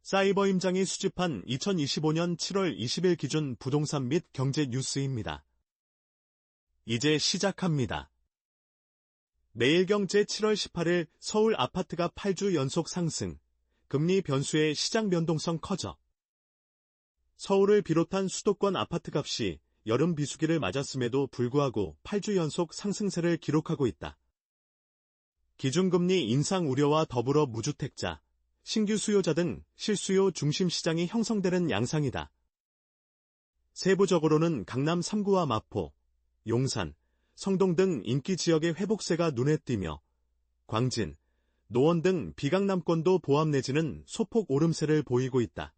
사이버임장이 수집한 2025년 7월 20일 기준 부동산 및 경제 뉴스입니다. 이제 시작합니다. 매일경제 7월 18일 서울 아파트가 8주 연속 상승, 금리 변수의 시장 변동성 커져. 서울을 비롯한 수도권 아파트값이 여름 비수기를 맞았음에도 불구하고 8주 연속 상승세를 기록하고 있다. 기준금리 인상 우려와 더불어 무주택자, 신규 수요자 등 실수요 중심 시장이 형성되는 양상이다. 세부적으로는 강남 3구와 마포, 용산, 성동 등 인기 지역의 회복세가 눈에 띄며 광진, 노원 등 비강남권도 보합 내지는 소폭 오름세를 보이고 있다.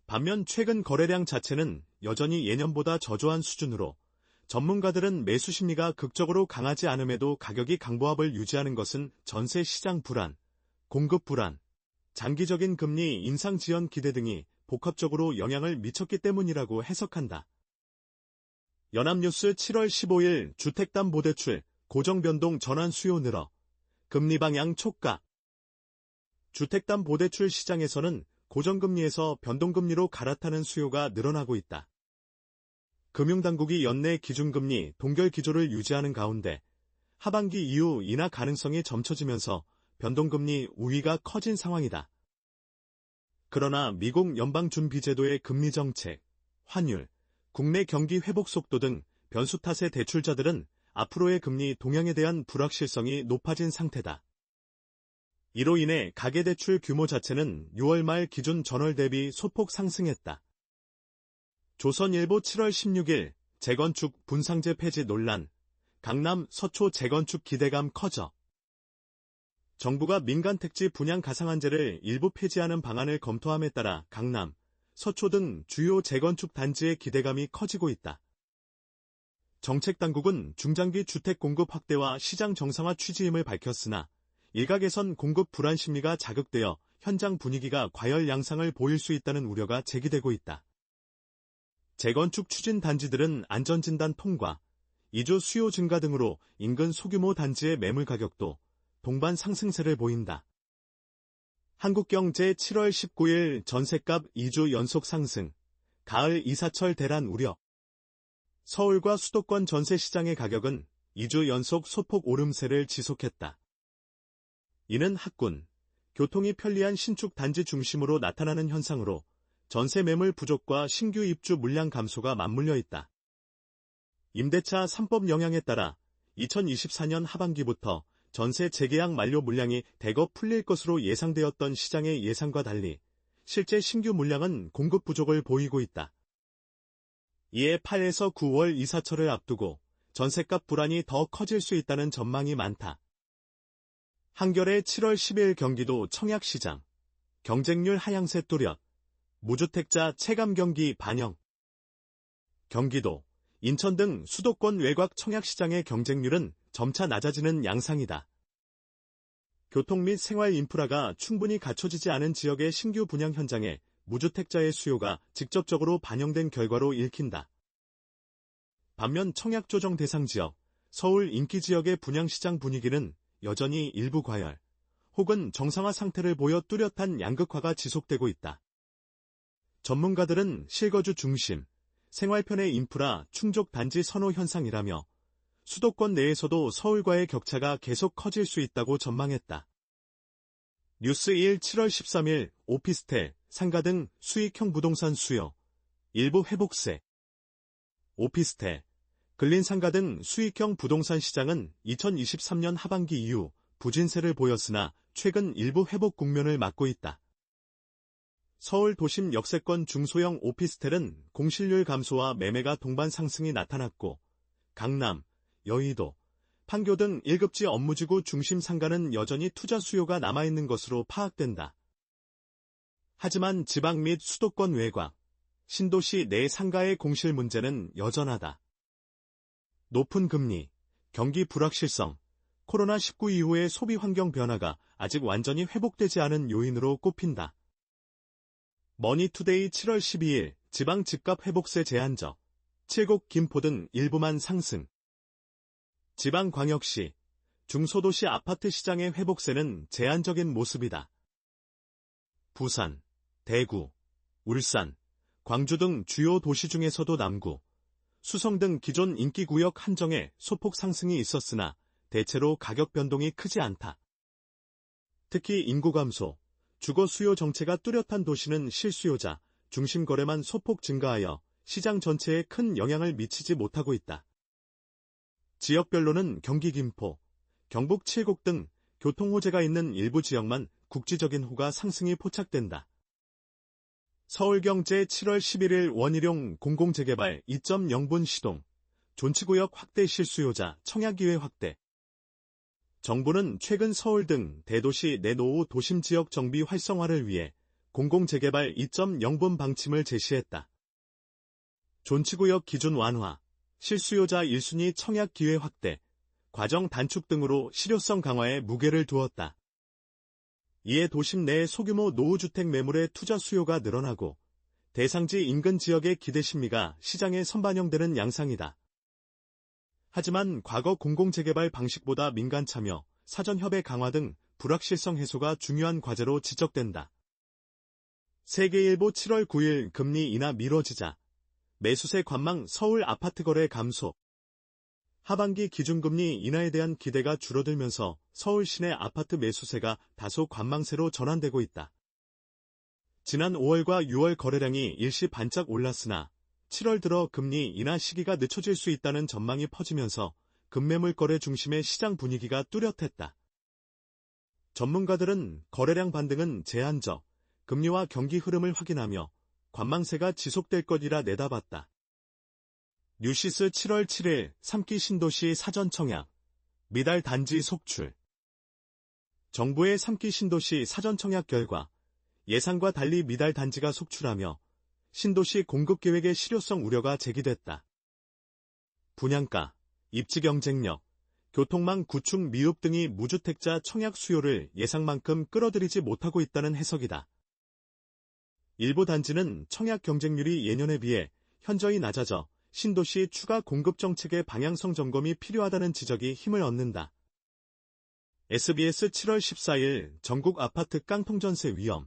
반면 최근 거래량 자체는 여전히 예년보다 저조한 수준으로 전문가들은 매수 심리가 극적으로 강하지 않음에도 가격이 강보합을 유지하는 것은 전세 시장 불안, 공급 불안, 장기적인 금리 인상 지연 기대 등이 복합적으로 영향을 미쳤기 때문이라고 해석한다. 연합뉴스 7월 15일 주택담보대출 고정변동 전환 수요 늘어 금리 방향 촉각. 주택담보대출 시장에서는 고정금리에서 변동금리로 갈아타는 수요가 늘어나고 있다. 금융당국이 연내 기준금리 동결 기조를 유지하는 가운데 하반기 이후 인하 가능성이 점쳐지면서 변동금리 우위가 커진 상황이다. 그러나 미국 연방준비제도의 금리정책, 환율, 국내 경기 회복 속도 등 변수 탓에 대출자들은 앞으로의 금리 동향에 대한 불확실성이 높아진 상태다. 이로 인해 가계대출 규모 자체는 6월 말 기준 전월 대비 소폭 상승했다. 조선일보 7월 16일 재건축 분상제 폐지 논란, 강남 서초 재건축 기대감 커져. 정부가 민간택지 분양 가상한제를 일부 폐지하는 방안을 검토함에 따라 강남, 서초 등 주요 재건축 단지의 기대감이 커지고 있다. 정책당국은 중장기 주택 공급 확대와 시장 정상화 취지임을 밝혔으나 일각에선 공급 불안 심리가 자극되어 현장 분위기가 과열 양상을 보일 수 있다는 우려가 제기되고 있다. 재건축 추진 단지들은 안전진단 통과, 이주 수요 증가 등으로 인근 소규모 단지의 매물 가격도 동반 상승세를 보인다. 한국경제 7월 19일 전셋값 2주 연속 상승, 가을 이사철 대란 우려. 서울과 수도권 전세 시장의 가격은 2주 연속 소폭 오름세를 지속했다. 이는 학군, 교통이 편리한 신축 단지 중심으로 나타나는 현상으로 전세 매물 부족과 신규 입주 물량 감소가 맞물려 있다. 임대차 3법 영향에 따라 2024년 하반기부터 전세 재계약 만료 물량이 대거 풀릴 것으로 예상되었던 시장의 예상과 달리 실제 신규 물량은 공급 부족을 보이고 있다. 이에 8에서 9월 이사철을 앞두고 전세값 불안이 더 커질 수 있다는 전망이 많다. 한겨레 7월 10일 경기도 청약시장, 경쟁률 하향세 뚜렷, 무주택자 체감 경기 반영. 경기도, 인천 등 수도권 외곽 청약시장의 경쟁률은 점차 낮아지는 양상이다. 교통 및 생활 인프라가 충분히 갖춰지지 않은 지역의 신규 분양 현장에 무주택자의 수요가 직접적으로 반영된 결과로 읽힌다. 반면 청약조정 대상 지역, 서울 인기 지역의 분양시장 분위기는 여전히 일부 과열, 혹은 정상화 상태를 보여 뚜렷한 양극화가 지속되고 있다. 전문가들은 실거주 중심, 생활편의 인프라 충족 단지 선호 현상이라며 수도권 내에서도 서울과의 격차가 계속 커질 수 있다고 전망했다. 뉴스1 7월 13일 오피스텔, 상가 등 수익형 부동산 수요, 일부 회복세. 오피스텔, 근린상가 등 수익형 부동산 시장은 2023년 하반기 이후 부진세를 보였으나 최근 일부 회복 국면을 맞고 있다. 서울 도심 역세권 중소형 오피스텔은 공실률 감소와 매매가 동반 상승이 나타났고 강남, 여의도, 판교 등 1급지 업무지구 중심 상가는 여전히 투자 수요가 남아있는 것으로 파악된다. 하지만 지방 및 수도권 외곽, 신도시 내 상가의 공실 문제는 여전하다. 높은 금리, 경기 불확실성, 코로나19 이후의 소비 환경 변화가 아직 완전히 회복되지 않은 요인으로 꼽힌다. 머니투데이 7월 12일 지방 집값 회복세 제한적, 칠곡 김포 등 일부만 상승. 지방광역시, 중소도시 아파트 시장의 회복세는 제한적인 모습이다. 부산, 대구, 울산, 광주 등 주요 도시 중에서도 남구, 수성 등 기존 인기구역 한정에 소폭 상승이 있었으나 대체로 가격 변동이 크지 않다. 특히 인구 감소, 주거 수요 정체가 뚜렷한 도시는 실수요자, 중심 거래만 소폭 증가하여 시장 전체에 큰 영향을 미치지 못하고 있다. 지역별로는 경기 김포, 경북 칠곡 등 교통호재가 있는 일부 지역만 국지적인 호가 상승이 포착된다. 서울경제 7월 11일 원희룡 공공재개발 2.0분 시동, 존치구역 확대 실수요자 청약기회 확대. 정부는 최근 서울 등 대도시 내 노후 도심지역 정비 활성화를 위해 공공재개발 2.0분 방침을 제시했다. 존치구역 기준 완화, 실수요자 1순위 청약기회 확대, 과정 단축 등으로 실효성 강화에 무게를 두었다. 이에 도심 내 소규모 노후주택 매물의 투자 수요가 늘어나고 대상지 인근 지역의 기대 심리가 시장에 선반영되는 양상이다. 하지만 과거 공공재개발 방식보다 민간 참여, 사전협의 강화 등 불확실성 해소가 중요한 과제로 지적된다. 세계일보 7월 9일 금리 인하 미뤄지자 매수세 관망 서울 아파트 거래 감소. 하반기 기준금리 인하에 대한 기대가 줄어들면서 서울 시내 아파트 매수세가 다소 관망세로 전환되고 있다. 지난 5월과 6월 거래량이 일시 반짝 올랐으나 7월 들어 금리 인하 시기가 늦춰질 수 있다는 전망이 퍼지면서 급매물 거래 중심의 시장 분위기가 뚜렷했다. 전문가들은 거래량 반등은 제한적, 금리와 경기 흐름을 확인하며 관망세가 지속될 것이라 내다봤다. 뉴시스 7월 7일 3기 신도시 사전 청약, 미달 단지 속출. 정부의 3기 신도시 사전 청약 결과 예상과 달리 미달 단지가 속출하며 신도시 공급 계획의 실효성 우려가 제기됐다. 분양가, 입지 경쟁력, 교통망 구축 미흡 등이 무주택자 청약 수요를 예상만큼 끌어들이지 못하고 있다는 해석이다. 일부 단지는 청약 경쟁률이 예년에 비해 현저히 낮아져 신도시 추가 공급 정책의 방향성 점검이 필요하다는 지적이 힘을 얻는다. SBS 7월 14일 전국 아파트 깡통전세 위험,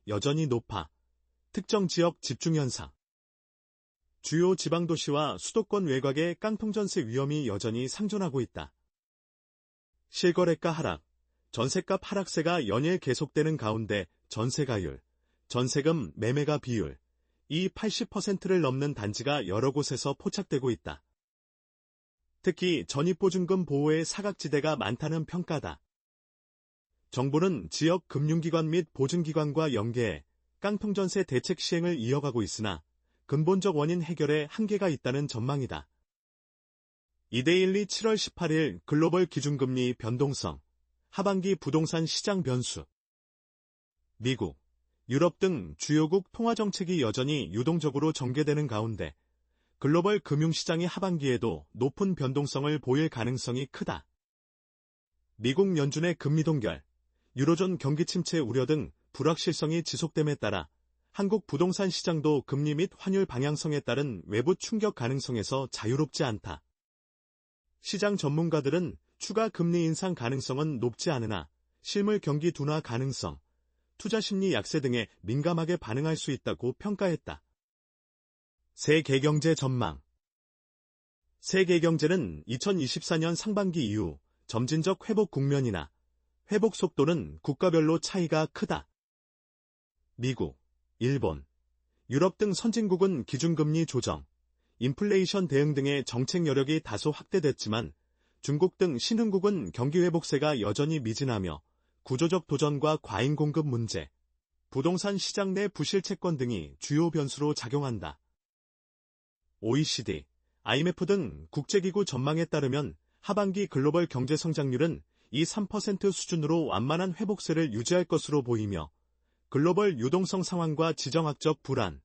여전히 높아. 특정 지역 집중 현상. 주요 지방도시와 수도권 외곽의 깡통전세 위험이 여전히 상존하고 있다. 실거래가 하락, 전셋값 하락세가 연일 계속되는 가운데 전세가율, 전세금 매매가 비율, 이 80%를 넘는 단지가 여러 곳에서 포착되고 있다. 특히 전입보증금 보호의 사각지대가 많다는 평가다. 정부는 지역 금융기관 및 보증기관과 연계해 깡통전세 대책 시행을 이어가고 있으나 근본적 원인 해결에 한계가 있다는 전망이다. 이데일리 7월 18일 글로벌 기준금리 변동성, 하반기 부동산 시장 변수. 미국, 유럽 등 주요국 통화정책이 여전히 유동적으로 전개되는 가운데 글로벌 금융시장이 하반기에도 높은 변동성을 보일 가능성이 크다. 미국 연준의 금리 동결, 유로존 경기 침체 우려 등 불확실성이 지속됨에 따라 한국 부동산 시장도 금리 및 환율 방향성에 따른 외부 충격 가능성에서 자유롭지 않다. 시장 전문가들은 추가 금리 인상 가능성은 높지 않으나 실물 경기 둔화 가능성, 투자 심리 약세 등에 민감하게 반응할 수 있다고 평가했다. 세계경제 전망. 세계경제는 2024년 상반기 이후 점진적 회복 국면이나 회복 속도는 국가별로 차이가 크다. 미국, 일본, 유럽 등 선진국은 기준금리 조정, 인플레이션 대응 등의 정책 여력이 다소 확대됐지만 중국 등 신흥국은 경기 회복세가 여전히 미진하며 구조적 도전과 과잉 공급 문제, 부동산 시장 내 부실 채권 등이 주요 변수로 작용한다. OECD, IMF 등 국제기구 전망에 따르면 하반기 글로벌 경제 성장률은 2~3% 수준으로 완만한 회복세를 유지할 것으로 보이며 글로벌 유동성 상황과 지정학적 불안,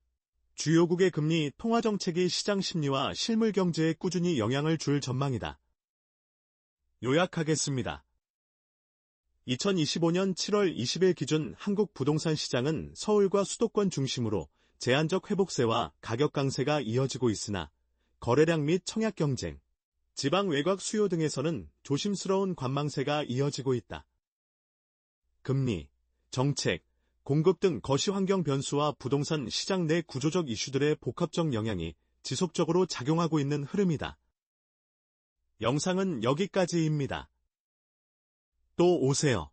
주요국의 금리 통화정책이 시장 심리와 실물 경제에 꾸준히 영향을 줄 전망이다. 요약하겠습니다. 2025년 7월 20일 기준 한국 부동산 시장은 서울과 수도권 중심으로 제한적 회복세와 가격 강세가 이어지고 있으나 거래량 및 청약 경쟁, 지방 외곽 수요 등에서는 조심스러운 관망세가 이어지고 있다. 금리, 정책, 공급 등 거시 환경 변수와 부동산 시장 내 구조적 이슈들의 복합적 영향이 지속적으로 작용하고 있는 흐름이다. 영상은 여기까지입니다. 또 오세요.